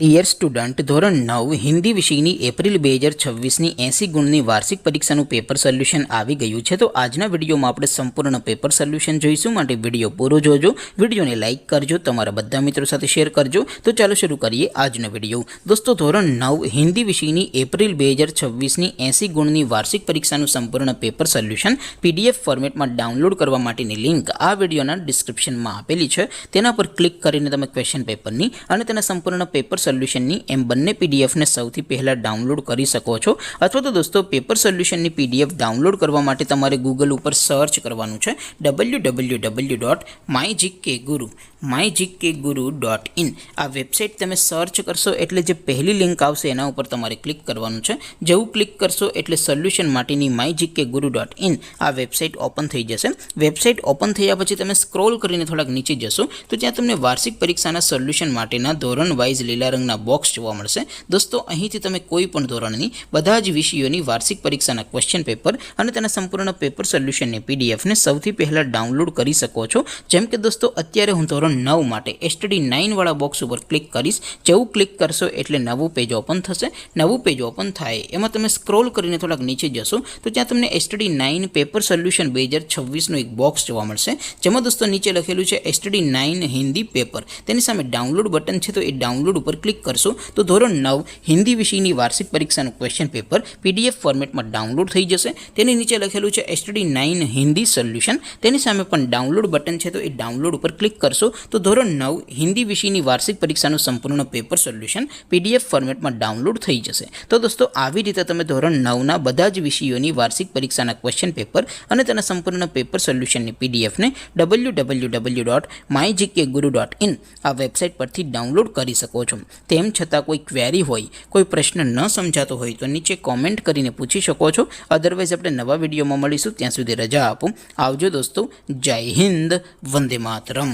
Dear student, ધોરણ 9 હિન્દી વિષયની April 2026ની 80 ગુણની વાર્ષિક પરીક્ષાનું પેપર સોલ્યુશન આવી ગયું છે। તો આજના વિડીયોમાં આપણે સંપૂર્ણ પેપર સોલ્યુશન જોઈશું, માટે વિડીયો પૂરો જોજો, વિડીયોને લાઇક કરજો, તમારા બધા મિત્રો સાથે શેર કરજો। તો ચાલો શરૂ કરીએ આજનો વિડીયો। દોસ્તો, ધોરણ 9 હિન્દી વિષયની એપ્રિલ 2026ની 80 ગુણની વાર્ષિક પરીક્ષાનું સંપૂર્ણ પેપર સોલ્યુશન PDF ફોર્મેટમાં ડાઉનલોડ કરવા માટેની લિંક આ વિડીયોના ડિસ્ક્રિપ્શનમાં આપેલી છે। તેના પર ક્લિક કરીને તમે ક્વેશ્ચન પેપરની અને તેના સંપૂર્ણ પેપર સોલ્યુશનની એમ બંને પીડીએફને સૌથી પહેલાં ડાઉનલોડ કરી શકો છો। અથવા તો દોસ્તો, પેપર સોલ્યુશનની PDF ડાઉનલોડ કરવા માટે તમારે ગૂગલ ઉપર સર્ચ કરવાનું છે www.mygkguru.in। આ વેબસાઇટ તમે સર્ચ કરશો એટલે જે પહેલી લિંક આવશે એના ઉપર તમારે ક્લિક કરવાનું છે। જેવું ક્લિક કરશો એટલે સોલ્યુશન માટેની mygkguru.in આ વેબસાઇટ ઓપન થઈ જશે। વેબસાઇટ ઓપન થયા પછી તમે સ્ક્રોલ કરીને થોડાક નીચે જશો તો ત્યાં તમને વાર્ષિક પરીક્ષાના સોલ્યુશન માટેના ધોરણ વાઇઝ લીલા રંગના બોક્સ જોવા મળશે। દોસ્તો, અહીંથી તમે કોઈ પણ ધોરણની બધા જ વિષયોની વાર્ષિક પરીક્ષાના ક્વેશ્ચન પેપર અને તેના સંપૂર્ણ પેપર સોલ્યુશનની પીડીએફને સૌથી પહેલાં ડાઉનલોડ કરી શકો છો। જેમ કે દોસ્તો, અત્યારે હું ધોરણ 9 માટે STD9 વાળા બોક્સ ઉપર ક્લિક કરીશ। જેવું ક્લિક કરશો એટલે નવું પેજ ઓપન થશે। નવું પેજ ઓપન થાય એમાં તમે સ્ક્રોલ કરીને થોડાક નીચે જશો તો ત્યાં તમને STD9 પેપર સોલ્યુશન 2026નું એક બોક્સ જોવા મળશે, જેમાં દોસ્તો નીચે લખેલું છે STD9 હિન્દી પેપર। તેની સામે ડાઉનલોડ બટન છે, તો એ ડાઉનલોડ ઉપર ક્લિક કરશો તો ધોરણ 9 હિન્દી વિષયની વાર્ષિક પરીક્ષાનું ક્વેશ્ચન પેપર PDF ફોર્મેટમાં ડાઉનલોડ થઈ જશે। તેની નીચે લખેલું છે STD9 હિન્દી સોલ્યુશન, તેની સામે પણ ડાઉનલોડ બટન છે, તો એ ડાઉનલોડ ઉપર ક્લિક કરશો તો ધોરણ 9 હિન્દી વિષયની વાર્ષિક પરીક્ષાનું સંપૂર્ણ પેપર સોલ્યુશન PDF ફોર્મેટમાં ડાઉનલોડ થઈ જશે। તો દોસ્તો, આવી રીતે તમે ધોરણ 9ના બધા જ વિષયોની વાર્ષિક પરીક્ષાના ક્વેશ્ચન પેપર અને તેના સંપૂર્ણ પેપર સોલ્યુશનની PDFને www.mygkguru.in આ વેબસાઇટ પરથી ડાઉનલોડ કરી શકો છો। તેમ છતાં કોઈ ક્વેરી હોય, કોઈ પ્રશ્ન ન સમજાતો હોય તો નીચે કોમેન્ટ કરીને પૂછી શકો છો। અધરવાઇઝ આપણે નવા વિડીયોમાં મળીશું, ત્યાં સુધી રજા આપો। આવજો દોસ્તો, જય હિન્દ, વંદે માતરમ।